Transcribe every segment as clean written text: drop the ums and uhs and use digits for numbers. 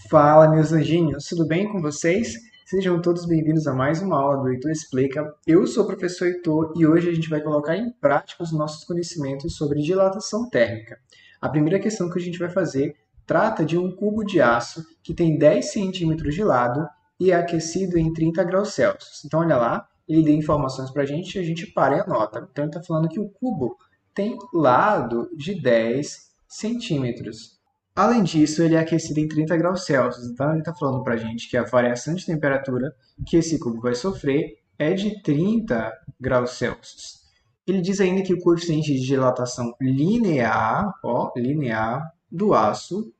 Fala, meus anjinhos, tudo bem com vocês? Sejam todos bem-vindos a mais uma aula do Heitor Explica. Eu sou o professor Heitor e hoje a gente vai colocar em prática os nossos conhecimentos sobre dilatação térmica. A primeira questão que a gente vai fazer trata de um cubo de aço que tem 10 centímetros de lado e é aquecido em 30 graus Celsius. Então, olha lá, ele deu informações para a gente para e anota. Então, ele está falando que o cubo tem lado de 10 centímetros. Além disso, ele é aquecido em 30 graus Celsius. Então, ele está falando para a gente que a variação de temperatura que esse cubo vai sofrer é de 30 graus Celsius. Ele diz ainda que o coeficiente de dilatação linear, linear do aço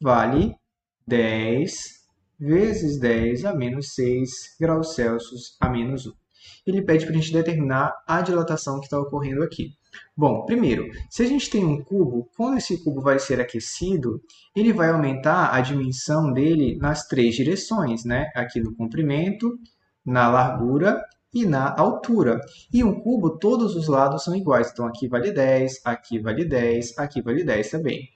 vale 10 vezes 10 a menos 6 graus Celsius a menos 1. Ele pede para a gente determinar a dilatação que está ocorrendo aqui. Bom, primeiro, se a gente tem um cubo, quando esse cubo vai ser aquecido, ele vai aumentar a dimensão dele nas três direções, né? Aqui no comprimento, na largura e na altura. E um cubo, todos os lados são iguais. Então, aqui vale 10, aqui vale 10, aqui vale 10 também.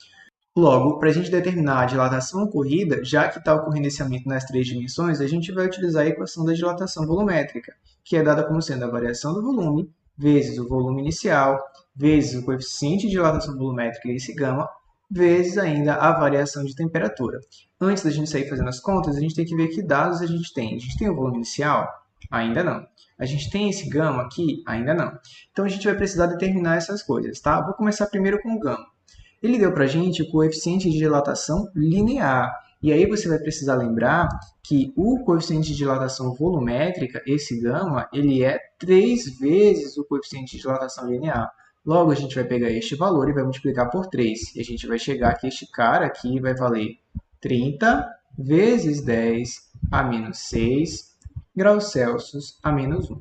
Logo, para a gente determinar a dilatação ocorrida, já que está ocorrendo esse aumento nas três dimensões, a gente vai utilizar a equação da dilatação volumétrica, que é dada como sendo a variação do volume vezes o volume inicial, vezes o coeficiente de dilatação volumétrica, esse gama, vezes ainda a variação de temperatura. Antes da gente sair fazendo as contas, a gente tem que ver que dados a gente tem. A gente tem o volume inicial? Ainda não. A gente tem esse gama aqui? Ainda não. Então, a gente vai precisar determinar essas coisas, tá? Vou começar primeiro com o gama. Ele deu para a gente o coeficiente de dilatação linear. E aí você vai precisar lembrar que o coeficiente de dilatação volumétrica, esse gama, ele é 3 vezes o coeficiente de dilatação linear. Logo, a gente vai pegar este valor e vai multiplicar por 3. E a gente vai chegar que este cara aqui vai valer 30 vezes 10 a menos 6 graus Celsius a menos 1.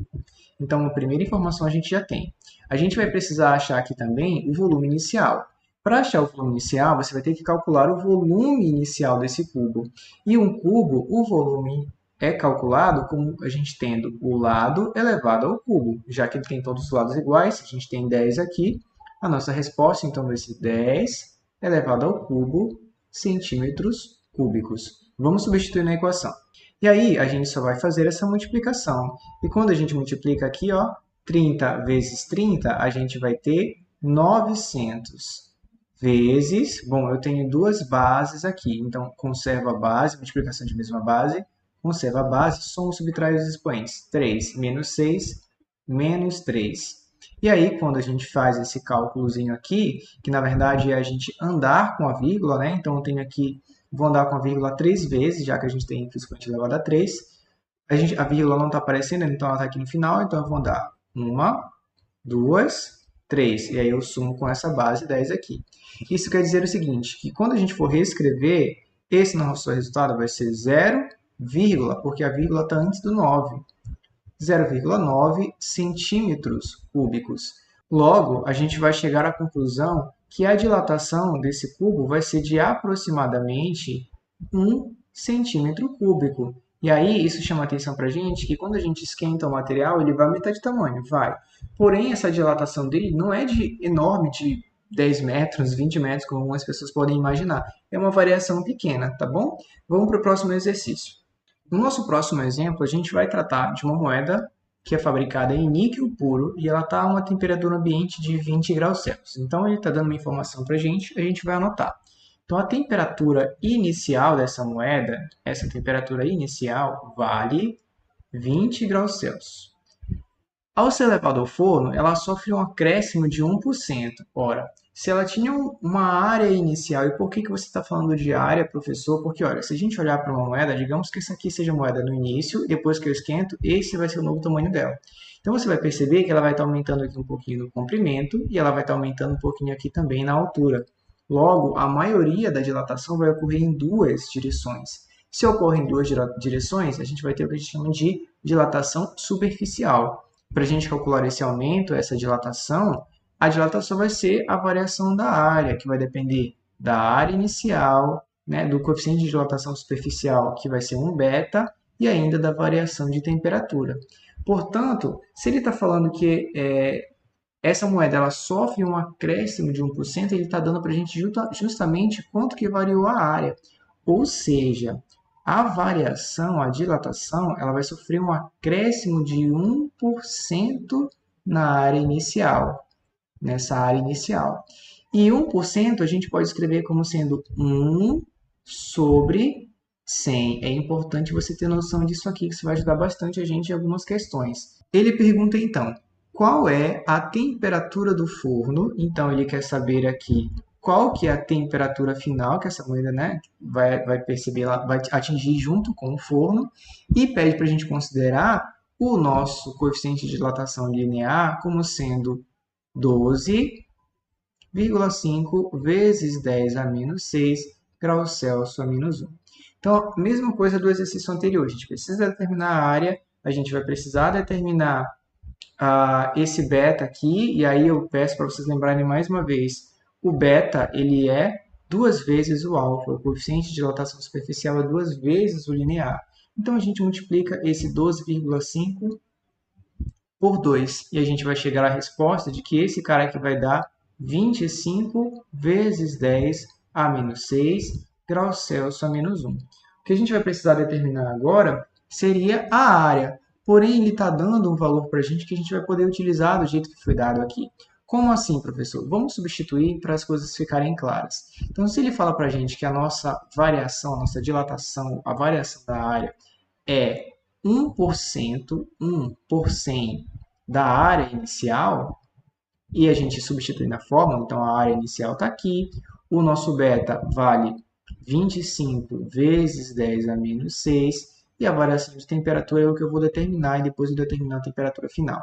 Então, a primeira informação a gente já tem. A gente vai precisar achar aqui também o volume inicial. Para achar o volume inicial, você vai ter que calcular o volume inicial desse cubo. E um cubo, o volume é calculado como a gente tendo o lado elevado ao cubo. Já que ele tem todos os lados iguais, a gente tem 10 aqui, a nossa resposta então vai ser 10 elevado ao cubo centímetros cúbicos. Vamos substituir na equação. E aí, a gente só vai fazer essa multiplicação. E quando a gente multiplica aqui, 30 vezes 30, a gente vai ter 900 vezes, bom, eu tenho duas bases aqui, então conservo a base, multiplicação de mesma base, conservo a base, soma e subtrai os expoentes. 3 menos 6, menos 3. E aí, quando a gente faz esse cálculozinho aqui, que na verdade é a gente andar com a vírgula, né? Então eu tenho aqui, vou andar com a vírgula 3 vezes, já que a gente tem aqui o expoente elevado a 3. A vírgula não está aparecendo, então ela está aqui no final, então eu vou andar 1, 2, 3. E aí eu sumo com essa base 10 aqui. Isso quer dizer o seguinte, que quando a gente for reescrever, esse nosso resultado vai ser 0, porque a vírgula está antes do 9. 0,9 centímetros cúbicos. Logo, a gente vai chegar à conclusão que a dilatação desse cubo vai ser de aproximadamente 1 centímetro cúbico. E aí, isso chama atenção para a gente que quando a gente esquenta o material, ele vai aumentar de tamanho, vai. Porém, essa dilatação dele não é enorme, de 10 metros, 20 metros, como algumas pessoas podem imaginar. É uma variação pequena, tá bom? Vamos para o próximo exercício. No nosso próximo exemplo, a gente vai tratar de uma moeda que é fabricada em níquel puro e ela está a uma temperatura ambiente de 20 graus Celsius. Então, ele está dando uma informação para a gente vai anotar. Então, a temperatura inicial dessa moeda, essa temperatura inicial, vale 20 graus Celsius. Ao ser levada ao forno, ela sofre um acréscimo de 1%. Ora, se ela tinha uma área inicial, e por que você está falando de área, professor? Porque, olha, se a gente olhar para uma moeda, digamos que essa aqui seja a moeda no início, e depois que eu esquento, esse vai ser o novo tamanho dela. Então, você vai perceber que ela vai estar aumentando aqui um pouquinho no comprimento, e ela vai estar aumentando um pouquinho aqui também na altura. Logo, a maioria da dilatação vai ocorrer em duas direções. Se ocorre em duas direções, a gente vai ter o que a gente chama de dilatação superficial. Para a gente calcular esse aumento, essa dilatação, a dilatação vai ser a variação da área, que vai depender da área inicial, né, do coeficiente de dilatação superficial, que vai ser 1 beta, e ainda da variação de temperatura. Portanto, se ele está falando que essa moeda ela sofre um acréscimo de 1%, ele está dando para a gente justamente quanto que variou a área. Ou seja, a variação, a dilatação, ela vai sofrer um acréscimo de 1% na área inicial, nessa área inicial. E 1% a gente pode escrever como sendo 1 sobre 100. É importante você ter noção disso aqui, que isso vai ajudar bastante a gente em algumas questões. Ele pergunta, então, qual é a temperatura do forno? Então, ele quer saber aqui qual que é a temperatura final que essa moeda, né, vai perceber, ela vai atingir junto com o forno, e pede para a gente considerar o nosso coeficiente de dilatação linear como sendo 12,5 vezes 10 a menos 6 graus Celsius a menos 1. Então, mesma coisa do exercício anterior. A gente precisa determinar a área, a gente vai precisar determinar esse beta aqui, e aí eu peço para vocês lembrarem mais uma vez, o beta ele é 2 vezes o alfa, o coeficiente de dilatação superficial é 2 vezes o linear. Então, a gente multiplica esse 12,5 por 2, e a gente vai chegar à resposta de que esse cara aqui vai dar 25 vezes 10 a menos 6 graus Celsius a menos 1. O que a gente vai precisar determinar agora seria a área. Porém, ele está dando um valor para a gente que a gente vai poder utilizar do jeito que foi dado aqui. Como assim, professor? Vamos substituir para as coisas ficarem claras. Então, se ele fala para a gente que a nossa variação, a nossa dilatação, a variação da área é 1%, 1 por 100 da área inicial, e a gente substitui na fórmula, então a área inicial está aqui, o nosso beta vale 25 vezes 10 a menos 6, e a variação de temperatura é o que eu vou determinar, e depois eu determinar a temperatura final.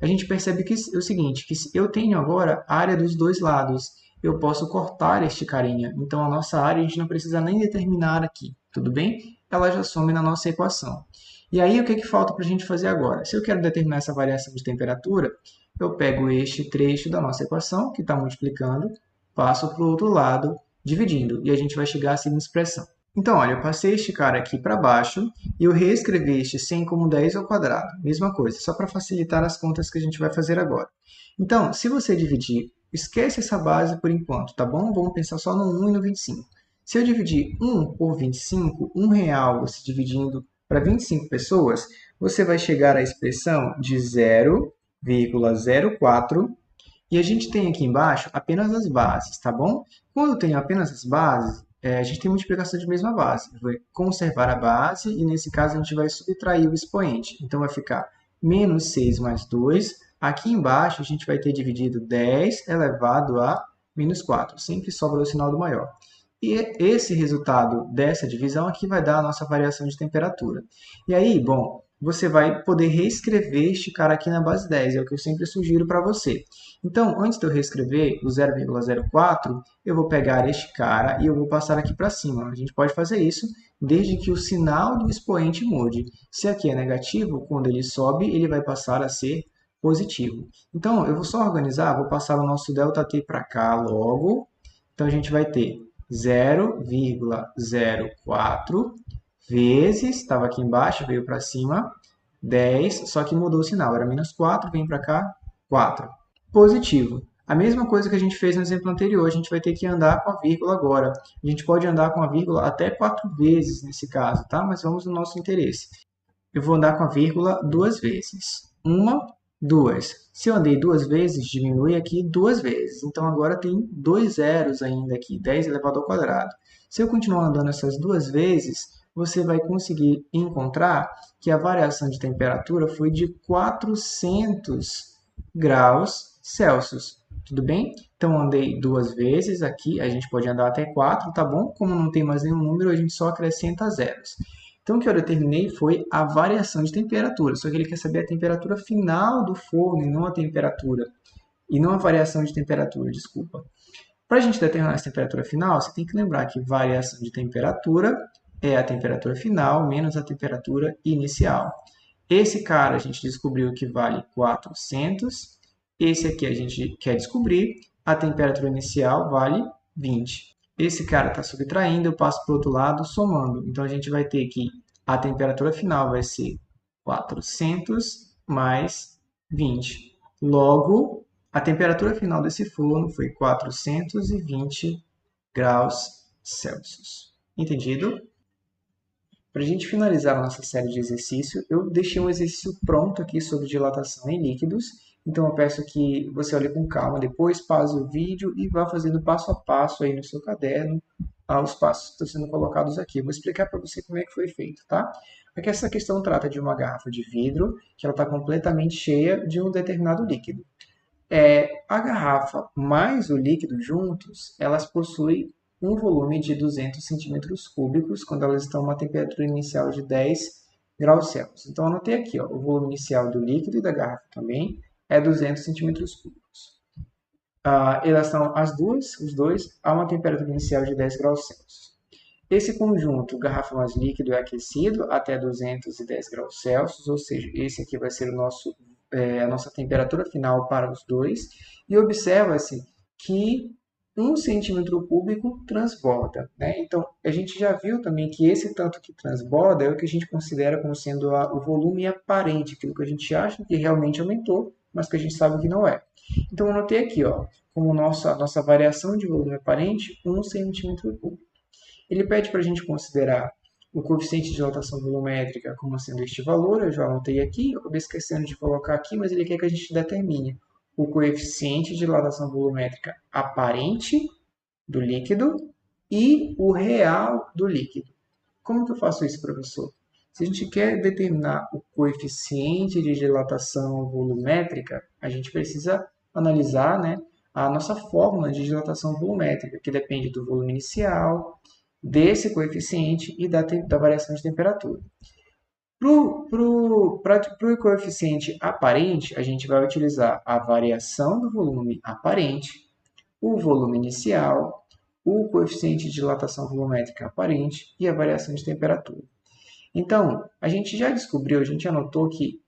A gente percebe que é o seguinte, que eu tenho agora a área dos dois lados, eu posso cortar este carinha, então a nossa área a gente não precisa nem determinar aqui, tudo bem? Ela já some na nossa equação. E aí, o que falta para a gente fazer agora? Se eu quero determinar essa variação de temperatura, eu pego este trecho da nossa equação, que está multiplicando, passo para o outro lado, dividindo, e a gente vai chegar à seguinte expressão. Então, olha, eu passei este cara aqui para baixo e eu reescrevi este 100 como 10 ao quadrado. Mesma coisa, só para facilitar as contas que a gente vai fazer agora. Então, se você dividir, esquece essa base por enquanto, tá bom? Vamos pensar só no 1 e no 25. Se eu dividir 1 por 25, R$ 1 você dividindo para 25 pessoas, você vai chegar à expressão de 0,04, e a gente tem aqui embaixo apenas as bases, tá bom? Quando eu tenho apenas as bases, a gente tem multiplicação de mesma base. Vai conservar a base e, nesse caso, a gente vai subtrair o expoente. Então, vai ficar menos 6 mais 2. Aqui embaixo, a gente vai ter dividido 10 elevado a menos 4. Sempre sobra o sinal do maior. E esse resultado dessa divisão aqui vai dar a nossa variação de temperatura. E aí, bom, você vai poder reescrever este cara aqui na base 10, é o que eu sempre sugiro para você. Então, antes de eu reescrever o 0,04, eu vou pegar este cara e eu vou passar aqui para cima. A gente pode fazer isso desde que o sinal do expoente mude. Se aqui é negativo, quando ele sobe, ele vai passar a ser positivo. Então, eu vou só organizar, vou passar o nosso ΔT para cá logo. Então, a gente vai ter 0,04 vezes, estava aqui embaixo, veio para cima, 10, só que mudou o sinal, era menos 4, vem para cá, 4. Positivo. A mesma coisa que a gente fez no exemplo anterior, a gente vai ter que andar com a vírgula agora. A gente pode andar com a vírgula até 4 vezes nesse caso, tá? Mas vamos no nosso interesse. Eu vou andar com a vírgula 2 vezes. Uma, 2. Se eu andei 2 vezes, diminui aqui 2 vezes. Então, agora tem 2 zeros ainda aqui, 10 elevado ao quadrado. Se eu continuar andando essas 2 vezes, você vai conseguir encontrar que a variação de temperatura foi de 400 graus Celsius. Tudo bem? Então, andei 2 vezes aqui, a gente pode andar até 4, tá bom? Como não tem mais nenhum número, a gente só acrescenta zeros. Então, o que eu determinei foi a variação de temperatura, só que ele quer saber a temperatura final do forno e não a temperatura, e não a variação de temperatura, desculpa. Para a gente determinar essa temperatura final, você tem que lembrar que variação de temperatura é a temperatura final menos a temperatura inicial. Esse cara a gente descobriu que vale 400, esse aqui a gente quer descobrir, a temperatura inicial vale 20. Esse cara está subtraindo, eu passo para o outro lado somando. Então, a gente vai ter que a temperatura final vai ser 400 mais 20. Logo, a temperatura final desse forno foi 420 graus Celsius. Entendido? Para a gente finalizar a nossa série de exercícios, eu deixei um exercício pronto aqui sobre dilatação em líquidos. Então eu peço que você olhe com calma depois, pause o vídeo e vá fazendo passo a passo aí no seu caderno os passos que estão sendo colocados aqui. Eu vou explicar para você como é que foi feito, tá? Aqui essa questão trata de uma garrafa de vidro que ela está completamente cheia de um determinado líquido. A garrafa mais o líquido juntos, elas possuem um volume de 200 centímetros cúbicos quando elas estão a uma temperatura inicial de 10 graus Celsius. Então, anotei aqui, ó, o volume inicial do líquido e da garrafa também é 200 centímetros cúbicos. Elas estão, os dois, a uma temperatura inicial de 10 graus Celsius. Esse conjunto, garrafa mais líquido, é aquecido até 210 graus Celsius, ou seja, esse aqui vai ser a nossa temperatura final para os dois, e observa-se que 1 centímetro cúbico transborda, né? Então, a gente já viu também que esse tanto que transborda é o que a gente considera como sendo o volume aparente, aquilo que a gente acha que realmente aumentou, mas que a gente sabe que não é. Então, eu anotei aqui, ó, como nossa variação de volume aparente, 1 centímetro cúbico. Ele pede para a gente considerar o coeficiente de dilatação volumétrica como sendo este valor, eu já anotei aqui, eu acabei esquecendo de colocar aqui, mas ele quer que a gente determine o coeficiente de dilatação volumétrica aparente do líquido e o real do líquido. Como que eu faço isso, professor? Se a gente quer determinar o coeficiente de dilatação volumétrica, a gente precisa analisar, né, a nossa fórmula de dilatação volumétrica, que depende do volume inicial, desse coeficiente e da variação de temperatura. Para o coeficiente aparente, a gente vai utilizar a variação do volume aparente, o volume inicial, o coeficiente de dilatação volumétrica aparente e a variação de temperatura. Então, a gente já descobriu, a gente anotou que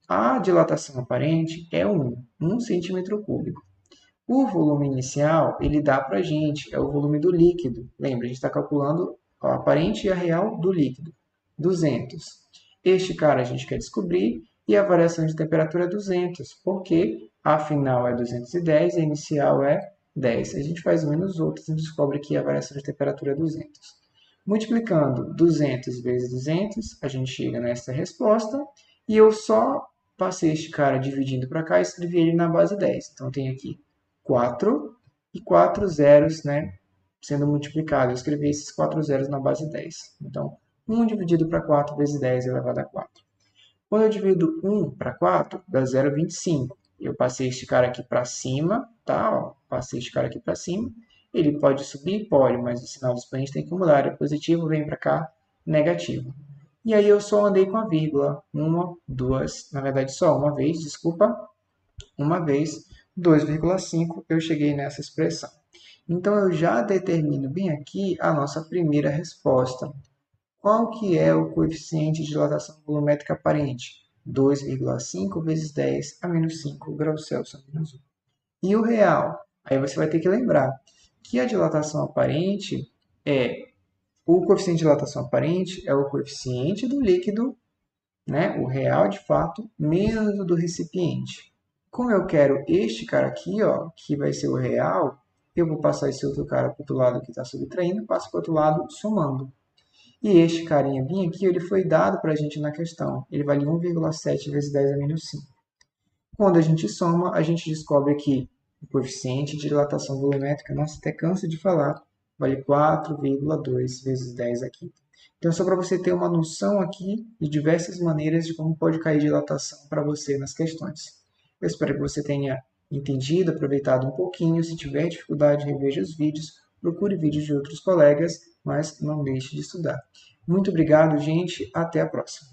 a dilatação aparente é 1 centímetro cúbico. O volume inicial, ele dá para a gente, é o volume do líquido. Lembra, a gente está calculando a aparente e a real do líquido. 200. Este cara a gente quer descobrir e a variação de temperatura é 200, porque a final é 210 e a inicial é 10. A gente faz menos outros e descobre que a variação de temperatura é 200. Multiplicando 200 vezes 200, a gente chega nessa resposta e eu só passei este cara dividindo para cá e escrevi ele na base 10. Então, tem aqui 4 e 4 zeros, né, sendo multiplicado. Eu escrevi esses 4 zeros na base 10. Então, 1 dividido para 4 vezes 10 elevado a 4. Quando eu divido 1 para 4, dá 0,25. Eu passei este cara aqui para cima, tá? Ó, passei este cara aqui para cima. Ele pode subir? Pode, mas o sinal do expoente tem que mudar. É positivo, vem para cá, negativo. E aí eu só andei com a vírgula. Uma, duas, na verdade só uma vez, desculpa. Uma vez, 2,5, eu cheguei nessa expressão. Então, eu já determino bem aqui a nossa primeira resposta. Qual que é o coeficiente de dilatação volumétrica aparente? 2,5 vezes 10 a menos 5 graus Celsius a menos 1. E o real? Aí você vai ter que lembrar que a dilatação aparente o coeficiente de dilatação aparente é o coeficiente do líquido, né, o real de fato, menos o do recipiente. Como eu quero este cara aqui, ó, que vai ser o real, eu vou passar esse outro cara para o outro lado que está subtraindo, passo para o outro lado somando. E este carinha bem aqui, ele foi dado para a gente na questão. Ele vale 1,7 vezes 10 a menos 5. Quando a gente soma, a gente descobre que o coeficiente de dilatação volumétrica, nossa, até cansa de falar, vale 4,2 vezes 10 aqui. Então, só para você ter uma noção aqui de diversas maneiras de como pode cair dilatação para você nas questões. Eu espero que você tenha entendido, aproveitado um pouquinho. Se tiver dificuldade, reveja os vídeos, procure vídeos de outros colegas, mas não deixe de estudar. Muito obrigado, gente. Até a próxima.